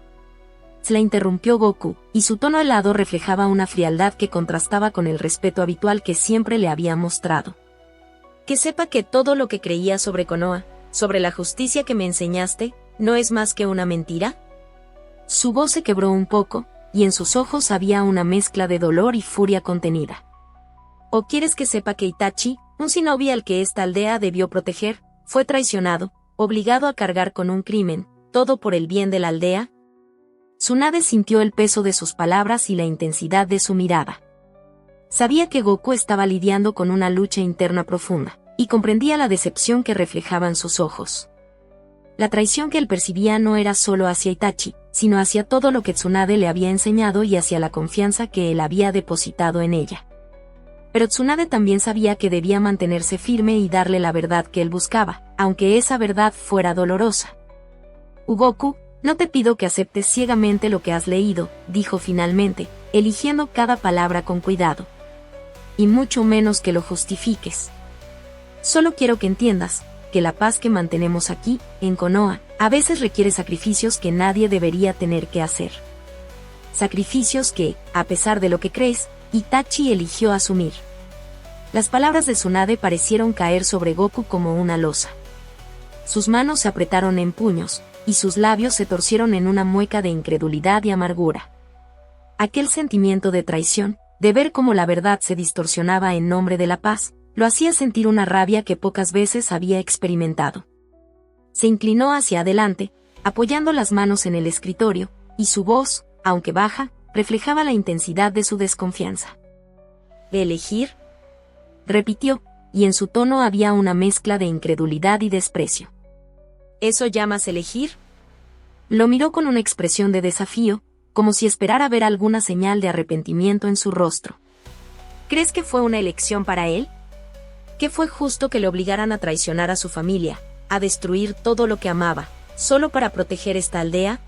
Se la interrumpió Goku, y su tono helado reflejaba una frialdad que contrastaba con el respeto habitual que siempre le había mostrado. Que sepa que todo lo que creía sobre Konoha, sobre la justicia que me enseñaste, ¿no es más que una mentira? Su voz se quebró un poco, y en sus ojos había una mezcla de dolor y furia contenida. ¿O quieres que sepa que Itachi, un shinobi al que esta aldea debió proteger, fue traicionado, obligado a cargar con un crimen, todo por el bien de la aldea? Tsunade sintió el peso de sus palabras y la intensidad de su mirada. Sabía que Goku estaba lidiando con una lucha interna profunda, y comprendía la decepción que reflejaban sus ojos. La traición que él percibía no era solo hacia Itachi, sino hacia todo lo que Tsunade le había enseñado y hacia la confianza que él había depositado en ella. Pero Tsunade también sabía que debía mantenerse firme y darle la verdad que él buscaba, aunque esa verdad fuera dolorosa. «Goku, no te pido que aceptes ciegamente lo que has leído», dijo finalmente, eligiendo cada palabra con cuidado. «Y mucho menos que lo justifiques. Solo quiero que entiendas que la paz que mantenemos aquí, en Konoha, a veces requiere sacrificios que nadie debería tener que hacer. Sacrificios que, a pesar de lo que crees, Itachi eligió asumir». Las palabras de Tsunade parecieron caer sobre Goku como una losa. Sus manos se apretaron en puños, y sus labios se torcieron en una mueca de incredulidad y amargura. Aquel sentimiento de traición, de ver cómo la verdad se distorsionaba en nombre de la paz, lo hacía sentir una rabia que pocas veces había experimentado. Se inclinó hacia adelante, apoyando las manos en el escritorio, y su voz, aunque baja, reflejaba la intensidad de su desconfianza. «¿Elegir?», repitió, y en su tono había una mezcla de incredulidad y desprecio. ¿Eso llamas elegir? Lo miró con una expresión de desafío, como si esperara ver alguna señal de arrepentimiento en su rostro. ¿Crees que fue una elección para él? ¿Que fue justo que le obligaran a traicionar a su familia, a destruir todo lo que amaba, solo para proteger esta aldea?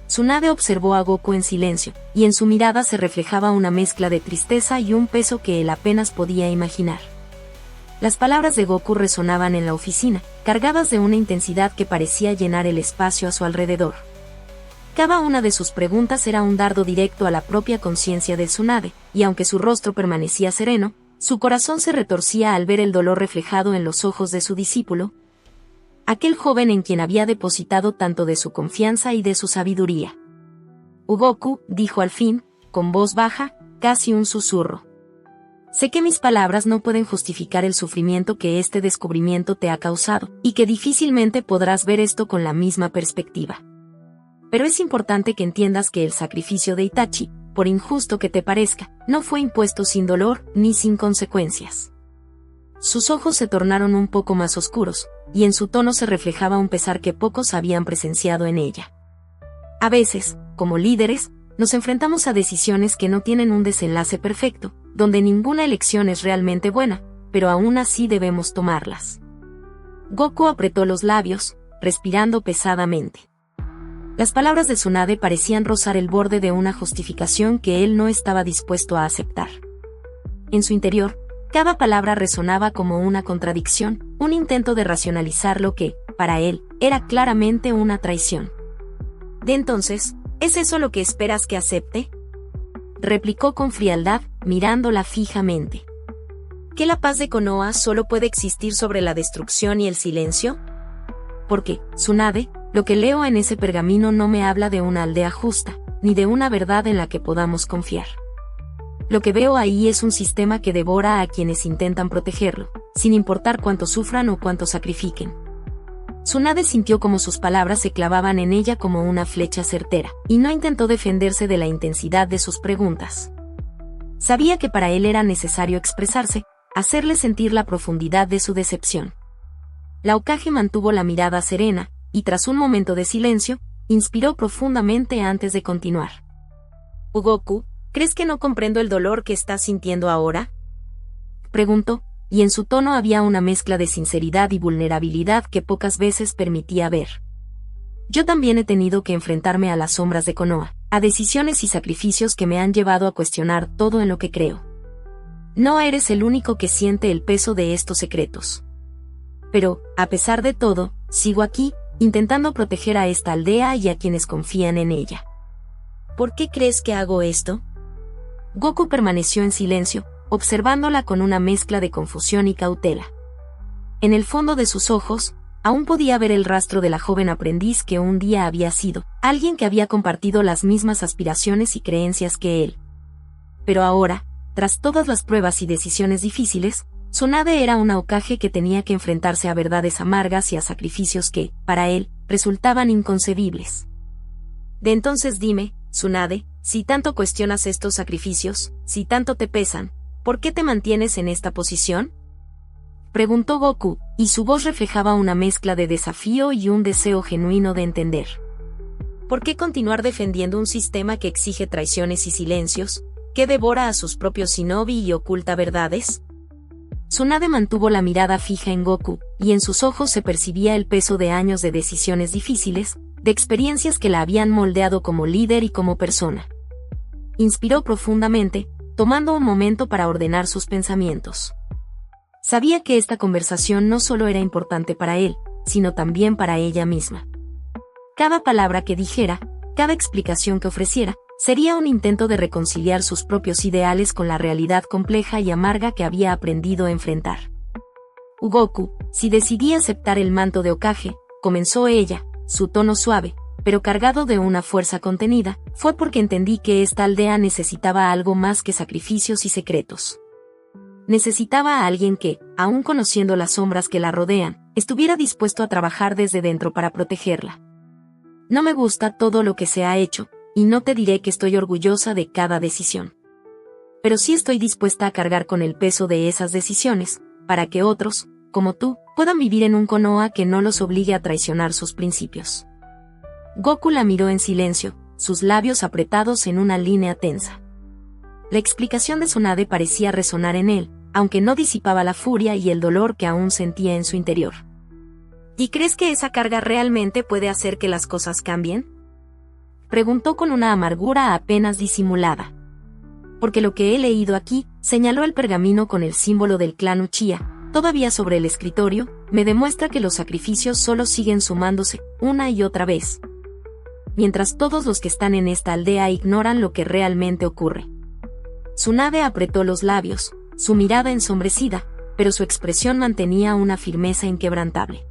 Tsunade observó a Goku en silencio, y en su mirada se reflejaba una mezcla de tristeza y un peso que él apenas podía imaginar. Las palabras de Goku resonaban en la oficina, cargadas de una intensidad que parecía llenar el espacio a su alrededor. Cada una de sus preguntas era un dardo directo a la propia conciencia de Tsunade, y aunque su rostro permanecía sereno, su corazón se retorcía al ver el dolor reflejado en los ojos de su discípulo, aquel joven en quien había depositado tanto de su confianza y de su sabiduría. «Goku», dijo al fin, con voz baja, casi un susurro. «Sé que mis palabras no pueden justificar el sufrimiento que este descubrimiento te ha causado, y que difícilmente podrás ver esto con la misma perspectiva. Pero es importante que entiendas que el sacrificio de Itachi, por injusto que te parezca, no fue impuesto sin dolor ni sin consecuencias». Sus ojos se tornaron un poco más oscuros, y en su tono se reflejaba un pesar que pocos habían presenciado en ella. A veces, como líderes, nos enfrentamos a decisiones que no tienen un desenlace perfecto, donde ninguna elección es realmente buena, pero aún así debemos tomarlas. Goku apretó los labios, respirando pesadamente. Las palabras de Tsunade parecían rozar el borde de una justificación que él no estaba dispuesto a aceptar. En su interior, cada palabra resonaba como una contradicción, un intento de racionalizar lo que, para él, era claramente una traición. «¿De entonces, es eso lo que esperas que acepte?», replicó con frialdad, mirándola fijamente. ¿Que la paz de Konoha solo puede existir sobre la destrucción y el silencio? Porque, Tsunade, lo que leo en ese pergamino no me habla de una aldea justa, ni de una verdad en la que podamos confiar. Lo que veo ahí es un sistema que devora a quienes intentan protegerlo, sin importar cuánto sufran o cuánto sacrifiquen. Tsunade sintió como sus palabras se clavaban en ella como una flecha certera, y no intentó defenderse de la intensidad de sus preguntas. Sabía que para él era necesario expresarse, hacerle sentir la profundidad de su decepción. La Hokage mantuvo la mirada serena, y tras un momento de silencio, inspiró profundamente antes de continuar. «Goku, ¿crees que no comprendo el dolor que estás sintiendo ahora?», preguntó, y en su tono había una mezcla de sinceridad y vulnerabilidad que pocas veces permitía ver. «Yo también he tenido que enfrentarme a las sombras de Konoha, a decisiones y sacrificios que me han llevado a cuestionar todo en lo que creo. No eres el único que siente el peso de estos secretos. Pero, a pesar de todo, sigo aquí, intentando proteger a esta aldea y a quienes confían en ella». «¿Por qué crees que hago esto?». Goku permaneció en silencio, observándola con una mezcla de confusión y cautela. En el fondo de sus ojos, aún podía ver el rastro de la joven aprendiz que un día había sido alguien que había compartido las mismas aspiraciones y creencias que él. Pero ahora, tras todas las pruebas y decisiones difíciles, Tsunade era un Hokage que tenía que enfrentarse a verdades amargas y a sacrificios que, para él, resultaban inconcebibles. De entonces dime, Tsunade, si tanto cuestionas estos sacrificios, si tanto te pesan, ¿por qué te mantienes en esta posición? Preguntó Goku, y su voz reflejaba una mezcla de desafío y un deseo genuino de entender. ¿Por qué continuar defendiendo un sistema que exige traiciones y silencios, que devora a sus propios shinobi y oculta verdades? Tsunade mantuvo la mirada fija en Goku, y en sus ojos se percibía el peso de años de decisiones difíciles, de experiencias que la habían moldeado como líder y como persona. Inspiró profundamente, tomando un momento para ordenar sus pensamientos. Sabía que esta conversación no solo era importante para él, sino también para ella misma. Cada palabra que dijera, cada explicación que ofreciera, sería un intento de reconciliar sus propios ideales con la realidad compleja y amarga que había aprendido a enfrentar. Goku, si decidí aceptar el manto de Hokage, comenzó ella, su tono suave, pero cargado de una fuerza contenida, fue porque entendí que esta aldea necesitaba algo más que sacrificios y secretos. Necesitaba a alguien que, aun conociendo las sombras que la rodean, estuviera dispuesto a trabajar desde dentro para protegerla. No me gusta todo lo que se ha hecho, y no te diré que estoy orgullosa de cada decisión. Pero sí estoy dispuesta a cargar con el peso de esas decisiones, para que otros, como tú, puedan vivir en un Konoha que no los obligue a traicionar sus principios. Goku la miró en silencio, sus labios apretados en una línea tensa. La explicación de Tsunade parecía resonar en él, aunque no disipaba la furia y el dolor que aún sentía en su interior. ¿Y crees que esa carga realmente puede hacer que las cosas cambien?, preguntó con una amargura apenas disimulada. Porque lo que he leído aquí, señaló el pergamino con el símbolo del clan Uchiha, todavía sobre el escritorio, me demuestra que los sacrificios solo siguen sumándose, una y otra vez. Mientras todos los que están en esta aldea ignoran lo que realmente ocurre. Tsunade apretó los labios, su mirada ensombrecida, pero su expresión mantenía una firmeza inquebrantable.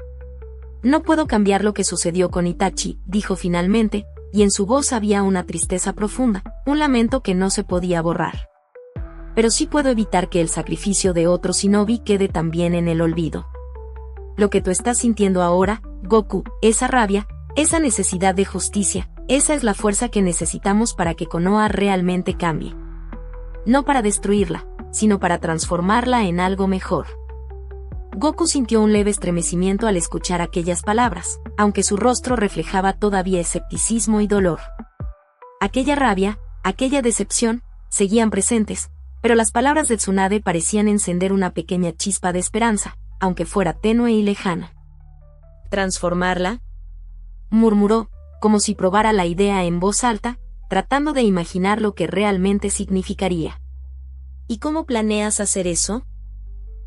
No puedo cambiar lo que sucedió con Itachi, dijo finalmente, y en su voz había una tristeza profunda, un lamento que no se podía borrar. Pero sí puedo evitar que el sacrificio de otro shinobi quede también en el olvido. Lo que tú estás sintiendo ahora, Goku, esa rabia, esa necesidad de justicia, esa es la fuerza que necesitamos para que Konoha realmente cambie. No para destruirla, sino para transformarla en algo mejor. Goku sintió un leve estremecimiento al escuchar aquellas palabras, aunque su rostro reflejaba todavía escepticismo y dolor. Aquella rabia, aquella decepción, seguían presentes, pero las palabras de Tsunade parecían encender una pequeña chispa de esperanza, aunque fuera tenue y lejana. ¿Transformarla?, murmuró, como si probara la idea en voz alta, tratando de imaginar lo que realmente significaría. ¿Y cómo planeas hacer eso?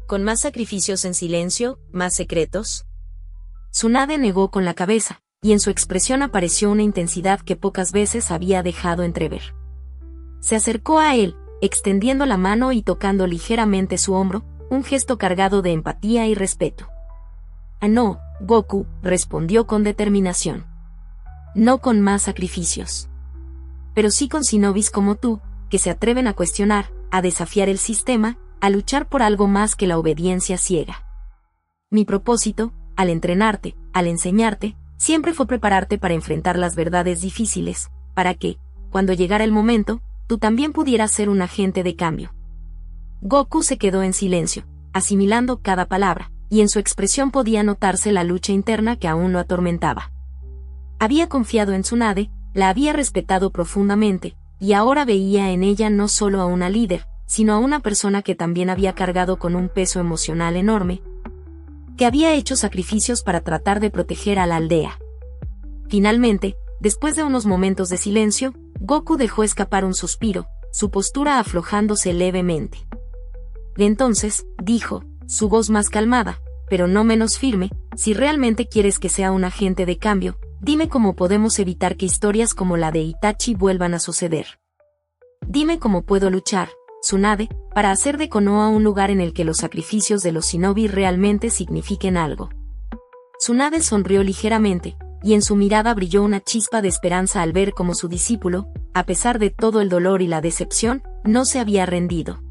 ¿Con más sacrificios en silencio, más secretos? Tsunade negó con la cabeza, y en su expresión apareció una intensidad que pocas veces había dejado entrever. Se acercó a él, extendiendo la mano y tocando ligeramente su hombro, un gesto cargado de empatía y respeto. «Ah, no, Goku», respondió con determinación. «No con más sacrificios. Pero sí con shinobis como tú, que se atreven a cuestionar, a desafiar el sistema, a luchar por algo más que la obediencia ciega. Mi propósito, al entrenarte, al enseñarte, siempre fue prepararte para enfrentar las verdades difíciles, para que, cuando llegara el momento, tú también pudieras ser un agente de cambio». Goku se quedó en silencio, asimilando cada palabra, y en su expresión podía notarse la lucha interna que aún lo atormentaba. Había confiado en Tsunade, la había respetado profundamente, y ahora veía en ella no solo a una líder, sino a una persona que también había cargado con un peso emocional enorme, que había hecho sacrificios para tratar de proteger a la aldea. Finalmente, después de unos momentos de silencio, Goku dejó escapar un suspiro, su postura aflojándose levemente. Entonces, dijo, su voz más calmada, pero no menos firme, si realmente quieres que sea un agente de cambio, dime cómo podemos evitar que historias como la de Itachi vuelvan a suceder. Dime cómo puedo luchar, Tsunade, para hacer de Konoha un lugar en el que los sacrificios de los shinobi realmente signifiquen algo. Tsunade sonrió ligeramente, y en su mirada brilló una chispa de esperanza al ver cómo su discípulo, a pesar de todo el dolor y la decepción, no se había rendido.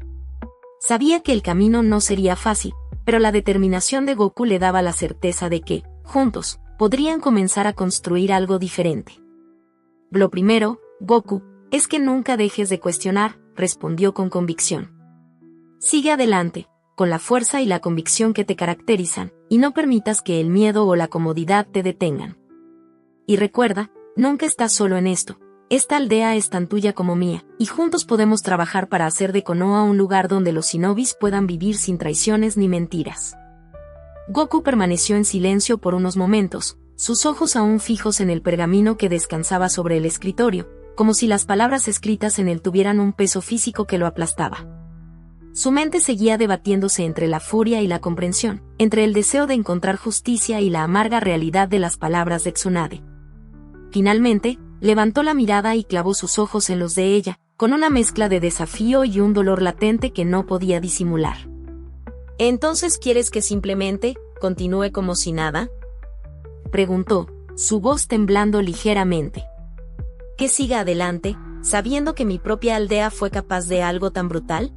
Sabía que el camino no sería fácil, pero la determinación de Goku le daba la certeza de que, juntos, podrían comenzar a construir algo diferente. Lo primero, Goku, es que nunca dejes de cuestionar, respondió con convicción. Sigue adelante, con la fuerza y la convicción que te caracterizan, y no permitas que el miedo o la comodidad te detengan. Y recuerda, nunca estás solo en esto. Esta aldea es tan tuya como mía, y juntos podemos trabajar para hacer de Konoha un lugar donde los shinobis puedan vivir sin traiciones ni mentiras. Goku permaneció en silencio por unos momentos, sus ojos aún fijos en el pergamino que descansaba sobre el escritorio, como si las palabras escritas en él tuvieran un peso físico que lo aplastaba. Su mente seguía debatiéndose entre la furia y la comprensión, entre el deseo de encontrar justicia y la amarga realidad de las palabras de Tsunade. Finalmente, levantó la mirada y clavó sus ojos en los de ella, con una mezcla de desafío y un dolor latente que no podía disimular. ¿Entonces quieres que simplemente continúe como si nada?, preguntó, su voz temblando ligeramente. ¿Que siga adelante, sabiendo que mi propia aldea fue capaz de algo tan brutal?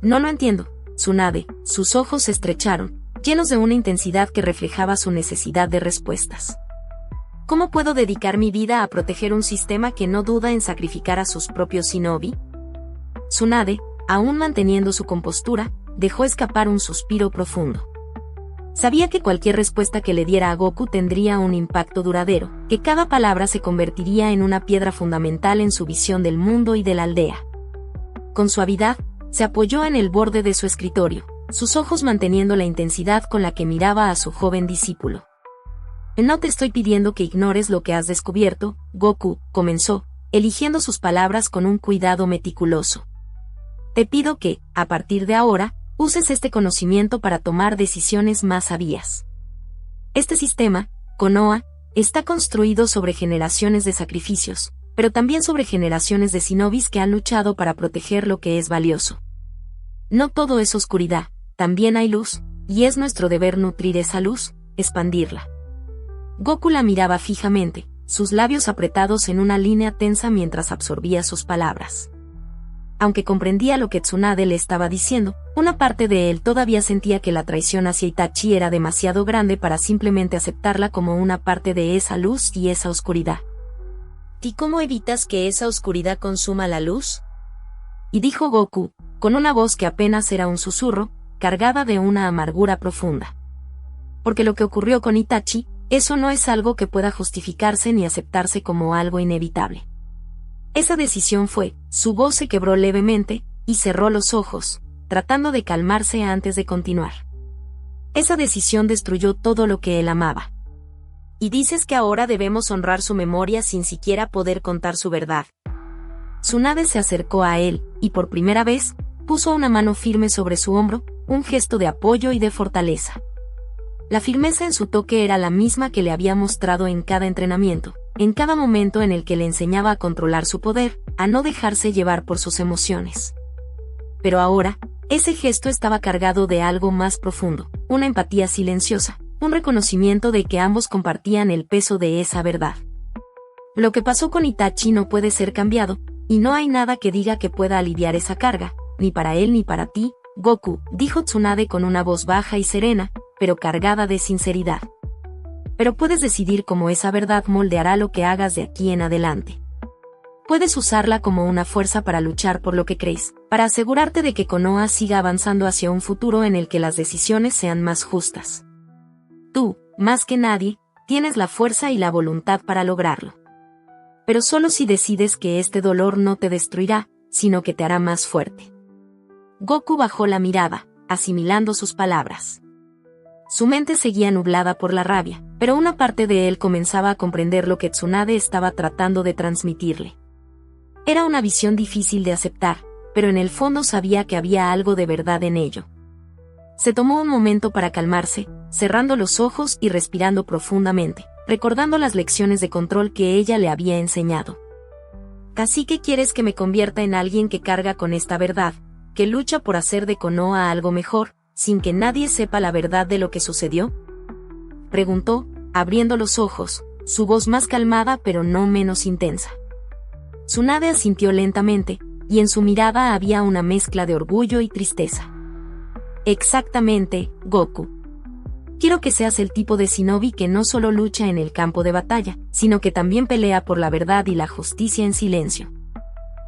No lo entiendo, Tsunade. Sus ojos se estrecharon, llenos de una intensidad que reflejaba su necesidad de respuestas. ¿Cómo puedo dedicar mi vida a proteger un sistema que no duda en sacrificar a sus propios shinobi? Tsunade, aún manteniendo su compostura, dejó escapar un suspiro profundo. Sabía que cualquier respuesta que le diera a Goku tendría un impacto duradero, que cada palabra se convertiría en una piedra fundamental en su visión del mundo y de la aldea. Con suavidad, se apoyó en el borde de su escritorio, sus ojos manteniendo la intensidad con la que miraba a su joven discípulo. No te estoy pidiendo que ignores lo que has descubierto, Goku, comenzó, eligiendo sus palabras con un cuidado meticuloso. Te pido que, a partir de ahora, uses este conocimiento para tomar decisiones más sabias. Este sistema, Konoha, está construido sobre generaciones de sacrificios, pero también sobre generaciones de shinobis que han luchado para proteger lo que es valioso. No todo es oscuridad, también hay luz, y es nuestro deber nutrir esa luz, expandirla. Goku la miraba fijamente, sus labios apretados en una línea tensa mientras absorbía sus palabras. Aunque comprendía lo que Tsunade le estaba diciendo, una parte de él todavía sentía que la traición hacia Itachi era demasiado grande para simplemente aceptarla como una parte de esa luz y esa oscuridad. ¿Y cómo evitas que esa oscuridad consuma la luz?, y dijo Goku, con una voz que apenas era un susurro, cargada de una amargura profunda. Porque lo que ocurrió con Itachi, eso no es algo que pueda justificarse ni aceptarse como algo inevitable. Esa decisión fue, su voz se quebró levemente, y cerró los ojos, tratando de calmarse antes de continuar. Esa decisión destruyó todo lo que él amaba. Y dices que ahora debemos honrar su memoria sin siquiera poder contar su verdad. Tsunade se acercó a él, y por primera vez, puso una mano firme sobre su hombro, un gesto de apoyo y de fortaleza. La firmeza en su toque era la misma que le había mostrado en cada entrenamiento, en cada momento en el que le enseñaba a controlar su poder, a no dejarse llevar por sus emociones. Pero ahora, ese gesto estaba cargado de algo más profundo, una empatía silenciosa, un reconocimiento de que ambos compartían el peso de esa verdad. Lo que pasó con Itachi no puede ser cambiado, y no hay nada que diga que pueda aliviar esa carga, ni para él ni para ti, Goku, dijo Tsunade con una voz baja y serena, pero cargada de sinceridad. Pero puedes decidir cómo esa verdad moldeará lo que hagas de aquí en adelante. Puedes usarla como una fuerza para luchar por lo que crees, para asegurarte de que Konoha siga avanzando hacia un futuro en el que las decisiones sean más justas. Tú, más que nadie, tienes la fuerza y la voluntad para lograrlo. Pero solo si decides que este dolor no te destruirá, sino que te hará más fuerte. Goku bajó la mirada, asimilando sus palabras. Su mente seguía nublada por la rabia, pero una parte de él comenzaba a comprender lo que Tsunade estaba tratando de transmitirle. Era una visión difícil de aceptar, pero en el fondo sabía que había algo de verdad en ello. Se tomó un momento para calmarse, cerrando los ojos y respirando profundamente, recordando las lecciones de control que ella le había enseñado. ¿Así que quieres que me convierta en alguien que carga con esta verdad, que lucha por hacer de Konoha algo mejor, sin que nadie sepa la verdad de lo que sucedió? preguntó, abriendo los ojos, su voz más calmada pero no menos intensa. Tsunade asintió lentamente, y en su mirada había una mezcla de orgullo y tristeza. Exactamente, Goku. Quiero que seas el tipo de shinobi que no solo lucha en el campo de batalla, sino que también pelea por la verdad y la justicia en silencio.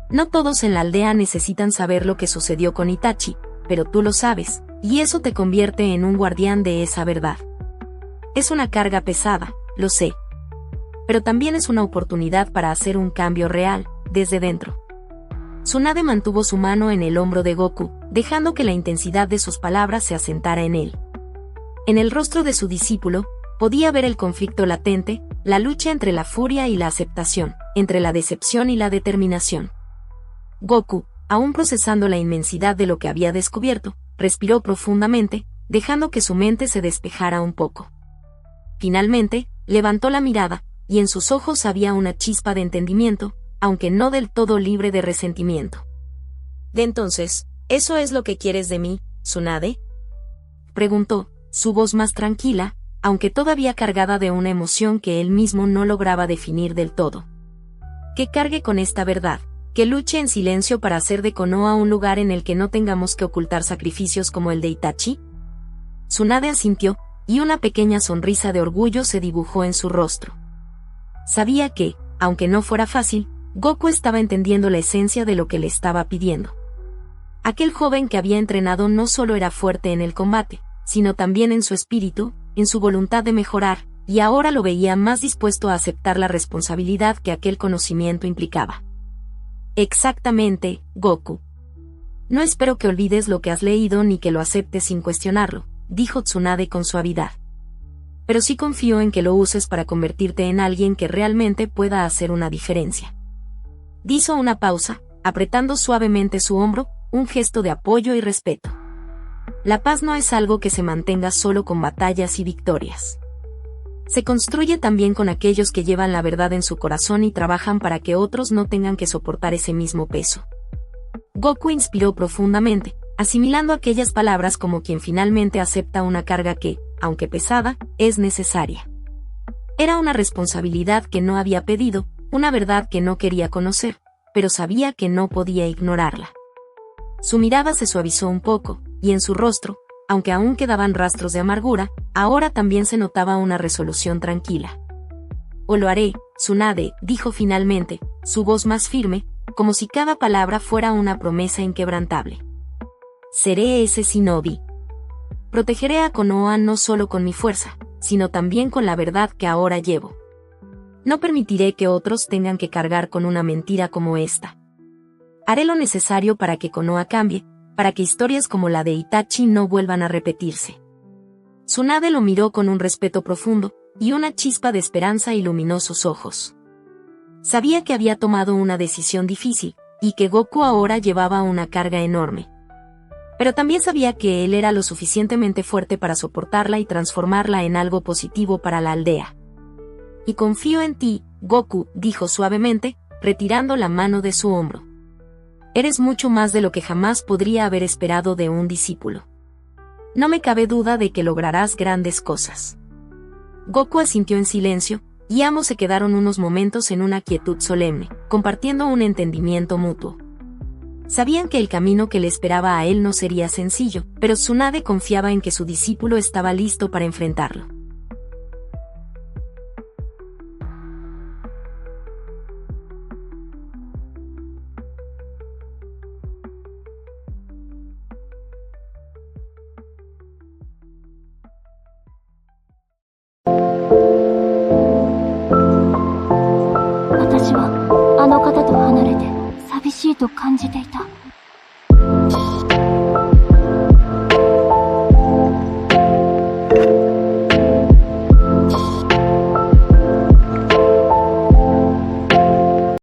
No todos en la aldea necesitan saber lo que sucedió con Itachi, pero tú lo sabes, y eso te convierte en un guardián de esa verdad. Es una carga pesada, lo sé. Pero también es una oportunidad para hacer un cambio real, desde dentro. Tsunade mantuvo su mano en el hombro de Goku, dejando que la intensidad de sus palabras se asentara en él. En el rostro de su discípulo, podía ver el conflicto latente, la lucha entre la furia y la aceptación, entre la decepción y la determinación. Goku, aún procesando la inmensidad de lo que había descubierto, respiró profundamente, dejando que su mente se despejara un poco. Finalmente, levantó la mirada, y en sus ojos había una chispa de entendimiento, aunque no del todo libre de resentimiento. ¿De entonces, eso es lo que quieres de mí, Tsunade?, preguntó, su voz más tranquila, aunque todavía cargada de una emoción que él mismo no lograba definir del todo. Que cargue con esta verdad, que luche en silencio para hacer de Konoha un lugar en el que no tengamos que ocultar sacrificios como el de Itachi. Tsunade asintió, y una pequeña sonrisa de orgullo se dibujó en su rostro. Sabía que, aunque no fuera fácil, Goku estaba entendiendo la esencia de lo que le estaba pidiendo. Aquel joven que había entrenado no solo era fuerte en el combate, sino también en su espíritu, en su voluntad de mejorar, y ahora lo veía más dispuesto a aceptar la responsabilidad que aquel conocimiento implicaba. Exactamente, Goku. No espero que olvides lo que has leído ni que lo aceptes sin cuestionarlo, dijo Tsunade con suavidad. Pero sí confío en que lo uses para convertirte en alguien que realmente pueda hacer una diferencia. Hizo una pausa, apretando suavemente su hombro, un gesto de apoyo y respeto. La paz no es algo que se mantenga solo con batallas y victorias. Se construye también con aquellos que llevan la verdad en su corazón y trabajan para que otros no tengan que soportar ese mismo peso. Goku inspiró profundamente, asimilando aquellas palabras como quien finalmente acepta una carga que, aunque pesada, es necesaria. Era una responsabilidad que no había pedido, una verdad que no quería conocer, pero sabía que no podía ignorarla. Su mirada se suavizó un poco, y en su rostro, aunque aún quedaban rastros de amargura, ahora también se notaba una resolución tranquila. «O lo haré, Tsunade», dijo finalmente, su voz más firme, como si cada palabra fuera una promesa inquebrantable. «Seré ese shinobi. Protegeré a Konoha no solo con mi fuerza, sino también con la verdad que ahora llevo. No permitiré que otros tengan que cargar con una mentira como esta. Haré lo necesario para que Konoha cambie, para que historias como la de Itachi no vuelvan a repetirse». Tsunade lo miró con un respeto profundo, y una chispa de esperanza iluminó sus ojos. Sabía que había tomado una decisión difícil, y que Goku ahora llevaba una carga enorme. Pero también sabía que él era lo suficientemente fuerte para soportarla y transformarla en algo positivo para la aldea. «Y confío en ti, Goku», dijo suavemente, retirando la mano de su hombro. «Eres mucho más de lo que jamás podría haber esperado de un discípulo. No me cabe duda de que lograrás grandes cosas». Goku asintió en silencio, y ambos se quedaron unos momentos en una quietud solemne, compartiendo un entendimiento mutuo. Sabían que el camino que le esperaba a él no sería sencillo, pero Tsunade confiaba en que su discípulo estaba listo para enfrentarlo. «私はあの方と離れて寂しいと感じていた。